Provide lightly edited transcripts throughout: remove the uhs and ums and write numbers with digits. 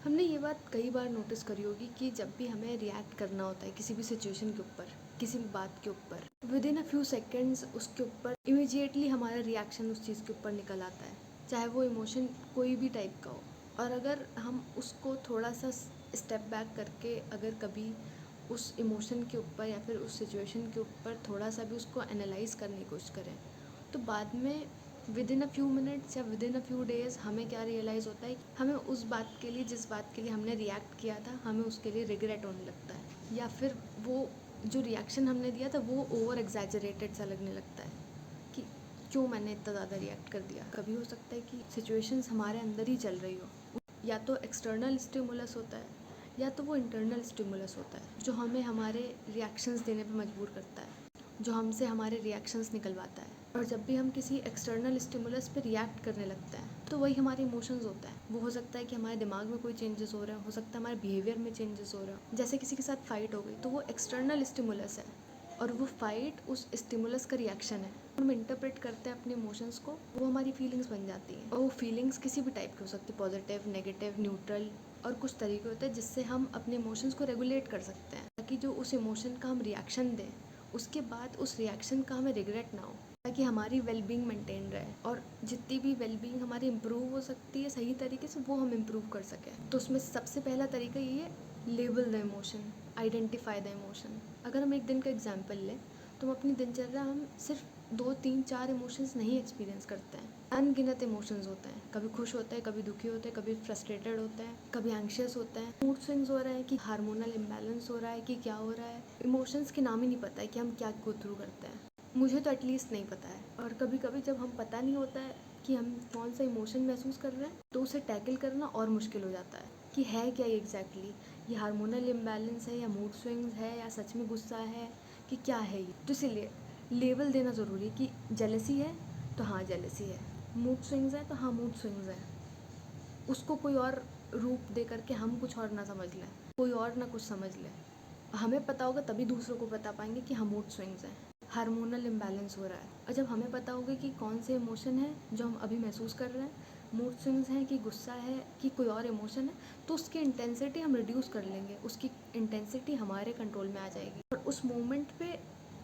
हमने ये बात कई बार नोटिस करी होगी कि जब भी हमें रिएक्ट करना होता है किसी भी सिचुएशन के ऊपर, किसी भी बात के ऊपर, with in a few seconds उसके ऊपर इमीडिएटली हमारा रिएक्शन उस चीज़ के ऊपर निकल आता है, चाहे वो इमोशन कोई भी टाइप का हो। और अगर हम उसको थोड़ा सा स्टेप बैक करके अगर कभी उस इमोशन के ऊपर या फिर उस सिचुएशन के ऊपर थोड़ा सा भी उसको एनालाइज करने की कोशिश करें, तो बाद में within a few minutes या within a few days हमें क्या रियलाइज़ होता है, हमें उस बात के लिए, जिस बात के लिए हमने रिएक्ट किया था, हमें उसके लिए रिग्रेट होने लगता है, या फिर वो जो रिएक्शन हमने दिया था वो ओवर एग्जैजरेटेड सा लगने लगता है कि क्यों मैंने इतना ज़्यादा रिएक्ट कर दिया। कभी हो सकता है कि सिचुएशंस हमारे अंदर ही चल रही हो, या तो एक्सटर्नल स्टिमुलस होता है या तो वो इंटरनल स्टिमुलस होता है जो हमें हमारे रिएक्शंस देने पे मजबूर करता है, जो हमसे हमारे रिएक्शंस निकलवाता है। और जब भी हम किसी एक्सटर्नल स्टिमुलस पे रिएक्ट करने लगते हैं तो वही हमारे इमोशंस होता है। वो हो सकता है कि हमारे दिमाग में कोई चेंजेस हो रहे हैं, हो सकता है हमारे बिहेवियर में चेंजेस हो रहे हैं। जैसे किसी के साथ फाइट हो गई तो वो एक्सटर्नल स्टिमुलस है और वो फाइट उस स्टिमुलस का रिएक्शन है। हम इंटरप्रेट करते हैं अपने इमोशंस को, वो हमारी फीलिंग्स बन जाती हैं। और वो फीलिंग्स किसी भी टाइप की हो सकती है, पॉजिटिव, नेगेटिव, न्यूट्रल, और कुछ तरीके होते हैं जिससे हम अपने इमोशंस को रेगुलेट कर सकते हैं, ताकि जो उस इमोशन का हम रिएक्शन दें उसके बाद उस रिएक्शन का हमें रिग्रेट ना हो, ताकि हमारी वेलबींग मेंटेन रहे। और जितनी भी वेलबींग हमारी इम्प्रूव हो सकती है सही तरीके से, वो हम इम्प्रूव कर सकें। तो उसमें सबसे पहला तरीका ये है, label the emotion, identify the emotion. अगर हम एक दिन का एग्जाम्पल लें तो हम अपनी दिनचर्या हम सिर्फ 2 3 4 इमोशंस नहीं एक्सपीरियंस करते हैं, अनगिनत इमोशंस होते हैं। कभी खुश होते हैं, कभी दुखी होते हैं, कभी फ्रस्ट्रेटेड होते हैं, कभी एंग्शियस होते हैं, मूड स्विंग्स हो रहे हैं कि हार्मोनल इम्बैलेंस हो रहा है कि क्या हो रहा है। इमोशंस के नाम ही नहीं पता है कि हम क्या गो थ्रू करते हैं, मुझे तो एटलीस्ट नहीं पता है। और कभी कभी जब हम पता नहीं होता है कि हम कौन सा इमोशन महसूस कर रहे हैं तो उसे टैकल करना और मुश्किल हो जाता है कि है क्या एग्जैक्टली, ये हार्मोनल इम्बैलेंस है या मूड स्विंग्स है या सच में गुस्सा है कि क्या है ये। तो इसीलिए लेबल देना ज़रूरी है कि जेलसी है तो हाँ जेलसी है, मूड स्विंग्स है तो हाँ मूड स्विंग्स है। उसको कोई और रूप दे करके हम कुछ और ना समझ लें, कोई और ना कुछ समझ लें। हमें पता होगा तभी दूसरों को बता पाएंगे कि हाँ मूड स्विंग्स हैं, हार्मोनल इम्बैलेंस हो रहा है। और जब हमें पता होगा कि कौन से इमोशन है जो हम अभी महसूस कर रहे हैं, मूड स्विंग्स हैं कि गुस्सा है कि कोई और इमोशन है, तो उसकी इंटेंसिटी हम रिड्यूस कर लेंगे, उसकी इंटेंसिटी हमारे कंट्रोल में आ जाएगी। और उस मोमेंट पे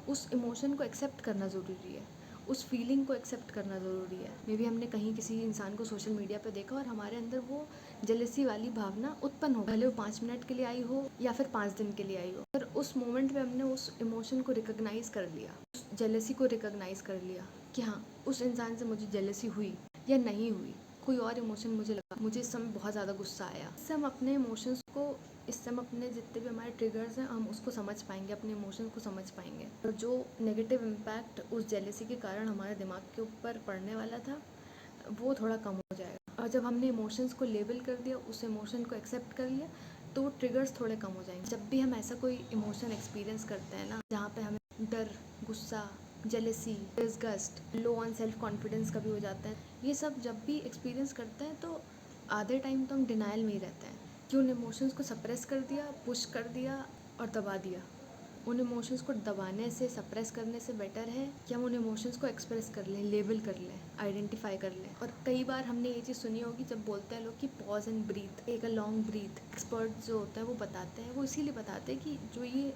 उस इमोशन को एक्सेप्ट करना ज़रूरी है, उस फीलिंग को एक्सेप्ट करना ज़रूरी है। मे बी हमने कहीं किसी इंसान को सोशल मीडिया पे देखा और हमारे अंदर वो जेलसी वाली भावना उत्पन्न हो, भले वो 5 मिनट के लिए आई हो या फिर 5 दिन के लिए आई हो, पर उस मोमेंट में हमने उस इमोशन को रिकॉग्नाइज कर लिया, उस जेलसी को रिकॉग्नाइज कर लिया कि हाँ उस इंसान से मुझे जेलसी हुई या नहीं हुई, कोई और इमोशन मुझे लगा, मुझे इस समय बहुत ज़्यादा गुस्सा आया। इससे हम अपने इमोशंस को, इससे हम अपने जितने भी हमारे ट्रिगर्स हैं हम उसको समझ पाएंगे, अपने इमोशंस को समझ पाएंगे। और जो नेगेटिव इम्पैक्ट उस जेलसी के कारण हमारे दिमाग के ऊपर पड़ने वाला था वो थोड़ा कम हो जाएगा। और जब हमने इमोशंस को लेबल कर दिया, उस इमोशन को एक्सेप्ट कर लिया, तो ट्रिगर्स थोड़े कम हो जाएंगे। जब भी हम ऐसा कोई इमोशन एक्सपीरियंस करते हैं ना, जहाँ पे हमें डर, गुस्सा, jealousy, disgust, low on self confidence कभी हो जाता है, ये सब जब भी एक्सपीरियंस करते हैं तो आधे टाइम तो हम डिनाइल में ही रहते हैं कि उन इमोशंस को सप्रेस कर दिया, पुश कर दिया और दबा दिया। उन इमोशंस को दबाने से, सप्रेस करने से बेटर है कि हम उन इमोशंस को एक्सप्रेस कर लें, लेबल कर लें, आइडेंटिफाई कर लें। और कई बार हमने ये चीज़ सुनी होगी जब बोलते हैं लोग कि pause and breathe, take a long breath. Expert जो होता है वो बताते हैं, वो इसीलिए बताते हैं कि जो ये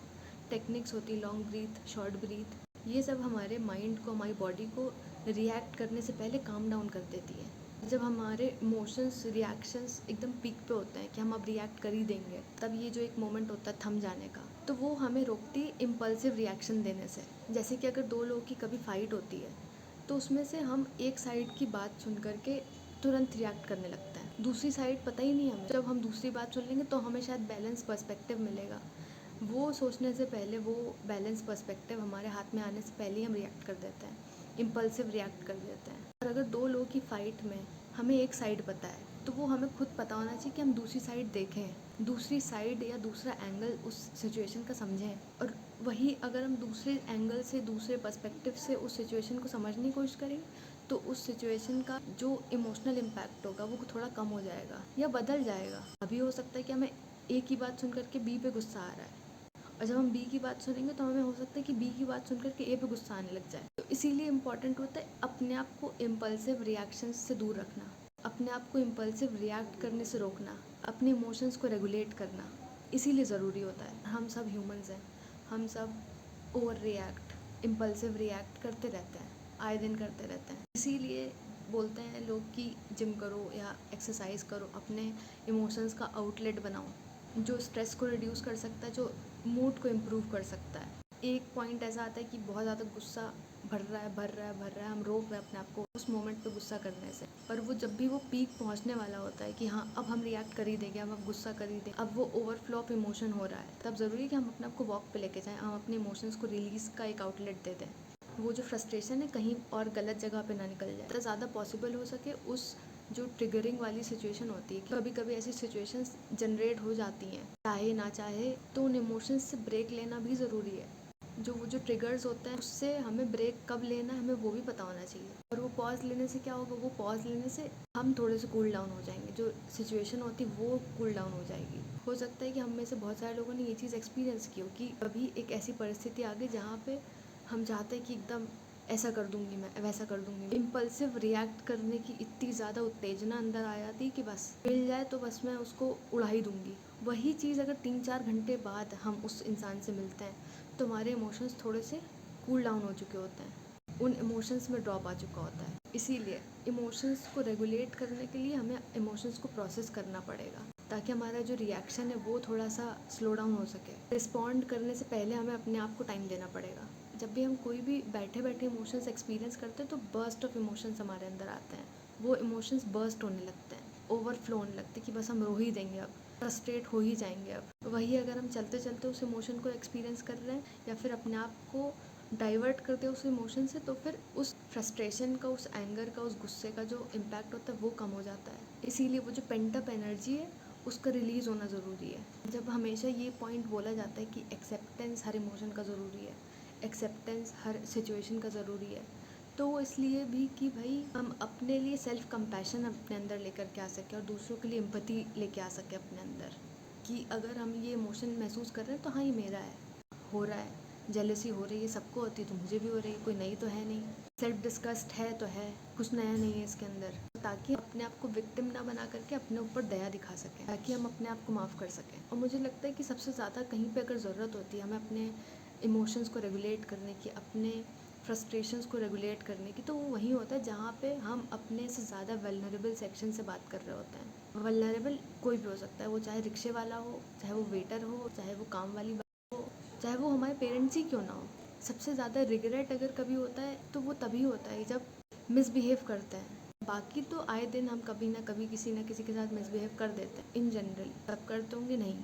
टेक्निक्स होती है, लॉन्ग ब्रीथ, शॉर्ट ब्रीथ, ये सब हमारे माइंड को, हमारी बॉडी को रिएक्ट करने से पहले काम डाउन कर देती है। जब हमारे इमोशंस, रिएक्शंस एकदम पीक पे होते हैं कि हम अब रिएक्ट कर ही देंगे, तब ये जो एक मोमेंट होता है थम जाने का, तो वो हमें रोकती है इम्पल्सिव रिएक्शन देने से। जैसे कि अगर 2 लोगों की कभी फाइट होती है तो उसमें से हम एक साइड की बात सुन करके तुरंत रिएक्ट करने लगते हैं, दूसरी साइड पता ही नहीं हमें। जब हम दूसरी बात सुन लेंगे तो हमें शायद बैलेंस पर्सपेक्टिव मिलेगा, वो सोचने से पहले, वो बैलेंस पर्सपेक्टिव हमारे हाथ में आने से पहले ही हम रिएक्ट कर देते हैं, इम्पल्सिव रिएक्ट कर देते हैं। और अगर 2 लोगों की फ़ाइट में हमें एक साइड पता है तो वो हमें खुद पता होना चाहिए कि हम दूसरी साइड देखें, दूसरी साइड या दूसरा एंगल उस सिचुएशन का समझें। और वही अगर हम दूसरे एंगल से, दूसरे पर्सपेक्टिव से उस सिचुएशन को समझने की कोशिश करेंगे तो उस सिचुएशन का जो इमोशनल इम्पैक्ट होगा वो थोड़ा कम हो जाएगा या बदल जाएगा। अभी हो सकता है कि हमें ए की बात सुन करके बी पे गुस्सा आ रहा है, और जब हम बी की बात सुनेंगे तो हमें हो सकता है कि बी की बात सुन करके ए पे गुस्सा आने लग जाए। तो इसीलिए इम्पॉर्टेंट होता है अपने आप को इम्पल्सिव रिएक्शंस से दूर रखना, अपने आप को इम्पल्सिव रिएक्ट करने से रोकना। अपने इमोशंस को रेगुलेट करना इसीलिए ज़रूरी होता है। हम सब ह्यूमंस हैं, हम सब ओवर रिएक्ट, इम्पल्सिव रिएक्ट करते रहते हैं, आए दिन करते रहते हैं। इसीलिए बोलते हैं लोग कि जिम करो या एक्सरसाइज करो, अपने इमोशंस का आउटलेट बनाओ, जो स्ट्रेस को रिड्यूस कर सकता है, जो मूड को इम्प्रूव कर सकता है। एक पॉइंट ऐसा आता है कि बहुत ज़्यादा गुस्सा भर रहा है, हम रोक रहे हैं अपने आप को उस मोमेंट पे गुस्सा करने से, पर वो जब भी वो पीक पहुंचने वाला होता है कि हाँ अब हम रिएक्ट कर ही देंगे, अब हम गुस्सा कर ही देंगे, अब वो ओवरफ्लो ऑफ इमोशन हो रहा है, तब ज़रूरी है कि हम अपने आप को वॉक पे लेके जाएं, हम अपने इमोशंस को रिलीज़ का एक आउटलेट दे दें। वो जो फ्रस्ट्रेशन है कहीं और गलत जगह पे ना निकल जाए, तो ज़्यादा पॉसिबल हो सके उस जो ट्रिगरिंग वाली सिचुएशन होती है, कभी कभी ऐसी सिचुएशंस जनरेट हो जाती हैं, चाहे ना चाहे, तो उन इमोशंस से ब्रेक लेना भी ज़रूरी है। जो ट्रिगर्स होते हैं उससे हमें ब्रेक कब लेना है, हमें वो भी पता होना चाहिए। और वो पॉज लेने से क्या होगा, वो पॉज लेने से हम थोड़े से कूल डाउन हो जाएंगे, जो सिचुएशन होती है वो कूल डाउन हो जाएगी। हो सकता है कि हम में से बहुत सारे लोगों ने ये चीज़ एक्सपीरियंस की हो कि अभी एक ऐसी परिस्थिति आ गई जहाँ पे हम चाहते हैं कि एकदम ऐसा कर दूंगी, मैं वैसा कर दूंगी। इम्पल्सिव रिएक्ट करने की इतनी ज़्यादा उत्तेजना अंदर आ जाती कि बस मिल जाए तो बस मैं उसको उड़ा ही दूंगी। वही चीज़ अगर 3-4 घंटे बाद हम उस इंसान से मिलते हैं तो हमारे इमोशंस थोड़े से कूल डाउन हो चुके होते हैं, उन इमोशंस में ड्रॉप आ चुका होता है। इसीलिए इमोशंस को रेगुलेट करने के लिए हमें इमोशंस को प्रोसेस करना पड़ेगा, ताकि हमारा जो रिएक्शन है वो थोड़ा सा स्लो डाउन हो सके। रिस्पॉन्ड करने से पहले हमें अपने आप को टाइम देना पड़ेगा। जब भी हम कोई भी बैठे बैठे इमोशंस एक्सपीरियंस करते हैं तो बर्स्ट ऑफ इमोशंस हमारे अंदर आते हैं, वो इमोशंस बर्स्ट होने लगते हैं, ओवरफ्लो होने लगते हैं कि बस हम रो ही देंगे, अब फ्रस्ट्रेट हो ही जाएंगे। अब वही अगर हम चलते चलते उस इमोशन को एक्सपीरियंस कर रहे हैं या फिर अपने आप को डाइवर्ट करते हैं उस इमोशन से, तो फिर उस फ्रस्ट्रेशन का, उस एंगर का, उस गुस्से का जो इम्पैक्ट होता है वो कम हो जाता है। इसीलिए वो जो पेंटअप एनर्जी है उसका रिलीज़ होना ज़रूरी है। जब हमेशा ये पॉइंट बोला जाता है कि एक्सेप्टेंस हर इमोशन का ज़रूरी है, एक्सेप्टेंस हर सिचुएशन का ज़रूरी है, तो वो इसलिए भी कि भाई हम अपने लिए सेल्फ कंपैशन अपने अंदर लेकर के आ सकें और दूसरों के लिए एम्पैथी लेके आ सकें अपने अंदर, कि अगर हम ये इमोशन महसूस कर रहे हैं तो हाँ ये मेरा है, हो रहा है, जेलसी हो रही है, सबको होती है तो मुझे भी हो रही है, कोई नई तो है नहीं, सेल्फ डिस्गस्ट है तो है, कुछ नया नहीं है इसके अंदर, ताकि अपने आप को विक्टिम ना बना करके अपने ऊपर दया दिखा सकें, ताकि हम अपने आप को माफ़ कर सकें। और मुझे लगता है कि सबसे ज़्यादा कहीं पे अगर ज़रूरत होती है हमें अपने इमोशंस को रेगुलेट करने की, अपने फ्रस्ट्रेशंस को रेगुलेट करने की, तो वो वहीं होता है जहाँ पे हम अपने से ज़्यादा वल्नरेबल सेक्शन से बात कर रहे होते हैं। वल्नरेबल कोई भी हो सकता है, वो चाहे रिक्शे वाला हो, चाहे वो वेटर हो, चाहे वो काम वाली हो, चाहे वो हमारे पेरेंट्स ही क्यों ना हो। सबसे ज़्यादा रिग्रेट अगर कभी होता है तो वो तभी होता है जब मिसबिहेव करते हैं। बाकी तो आए दिन हम कभी ना कभी किसी ना किसी के साथ मिसबिहेव कर देते हैं, इन जनरल। सब करते होंगे नहीं,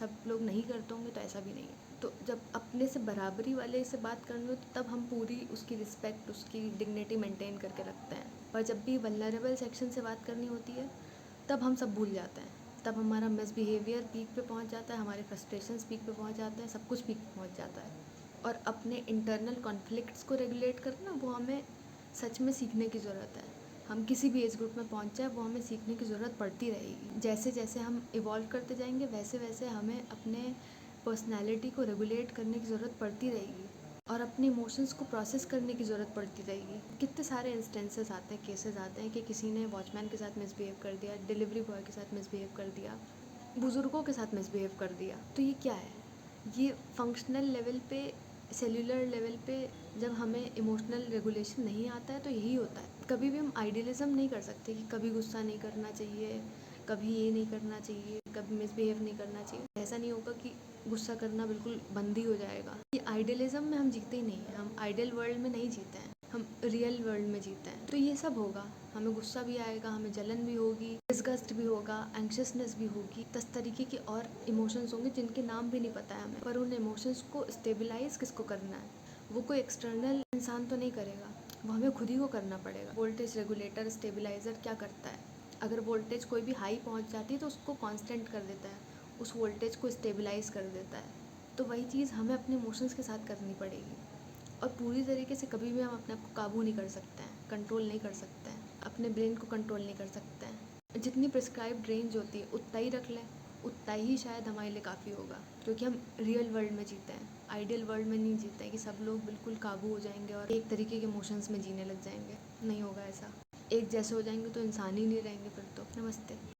सब लोग नहीं करते होंगे तो ऐसा भी नहीं है। तो जब अपने से बराबरी वाले से बात करनी हो तो तब हम पूरी उसकी रिस्पेक्ट, उसकी डिग्निटी मेंटेन करके रखते हैं। पर जब भी वल्नरेबल सेक्शन से बात करनी होती है तब हम सब भूल जाते हैं, तब हमारा मिसबिहेवियर पीक पे पहुंच जाता है, हमारे फ्रस्ट्रेशंस पीक पे पहुंच जाते हैं, सब कुछ पीक पे पहुंच जाता है। और अपने इंटरनल कॉन्फ्लिक्ट्स को रेगुलेट करना वो हमें सच में सीखने की ज़रूरत है। हम किसी भी एज ग्रुप में पहुंच जाए वो हमें सीखने की ज़रूरत पड़ती रहेगी। जैसे जैसे हम इवॉल्व करते जाएंगे वैसे वैसे हमें अपने पर्सनैलिटी को रेगुलेट करने की ज़रूरत पड़ती रहेगी और अपने इमोशंस को प्रोसेस करने की ज़रूरत पड़ती रहेगी। कितने सारे इंस्टेंसेस आते हैं, केसेस आते हैं कि किसी ने वॉचमैन के साथ मिसबिहेव कर दिया, डिलीवरी बॉय के साथ मिसबिहेव कर दिया, बुज़ुर्गों के साथ मिसबिहेव कर दिया। तो ये क्या है? ये फंक्शनल लेवल पे, सेल्यूलर लेवल पे जब हमें इमोशनल रेगुलेशन नहीं आता है तो यही होता है। कभी भी हम आइडियलिज्म नहीं कर सकते कि कभी गुस्सा नहीं करना चाहिए, कभी ये नहीं करना चाहिए, कभी मिसबिहेव नहीं करना चाहिए। ऐसा नहीं होगा कि गुस्सा करना बिल्कुल बंद ही हो जाएगा। ये आइडियलिज्म में हम जीते ही नहीं हैं, हम आइडियल वर्ल्ड में नहीं जीते हैं, हम रियल वर्ल्ड में जीते हैं। तो ये सब होगा, हमें गुस्सा भी आएगा, हमें जलन भी होगी, डिस्गस्ट भी होगा, एंग्शियसनेस भी होगी, 10 तरीके के और इमोशंस होंगे जिनके नाम भी नहीं पता है हमें। पर उन इमोशंस को स्टेबलाइज किसको करना है? वो कोई एक्सटर्नल इंसान तो नहीं करेगा, वो हमें खुद ही को करना पड़ेगा। वोल्टेज रेगुलेटर, स्टेबलाइज़र क्या करता है? अगर वोल्टेज कोई भी हाई पहुंच जाती है तो उसको कांस्टेंट कर देता है, उस वोल्टेज को स्टेबलाइज कर देता है। तो वही चीज़ हमें अपने इमोशंस के साथ करनी पड़ेगी। और पूरी तरीके से कभी भी हम अपने आप को काबू नहीं कर सकते हैं, कंट्रोल नहीं कर सकते हैं, अपने ब्रेन को कंट्रोल नहीं कर सकते हैं। जितनी प्रिस्क्राइब्ड रेंज होती है उतना ही रख लें, उतना ही शायद हमारे लिए काफ़ी होगा, क्योंकि हम रियल वर्ल्ड में जीते हैं, आइडियल वर्ल्ड में नहीं जीते हैं कि सब लोग बिल्कुल काबू हो जाएंगे और एक तरीके के इमोशंस में जीने लग जाएंगे। नहीं होगा ऐसा, एक जैसे हो जाएंगे तो इंसान ही नहीं रहेंगे फिर तो। नमस्ते।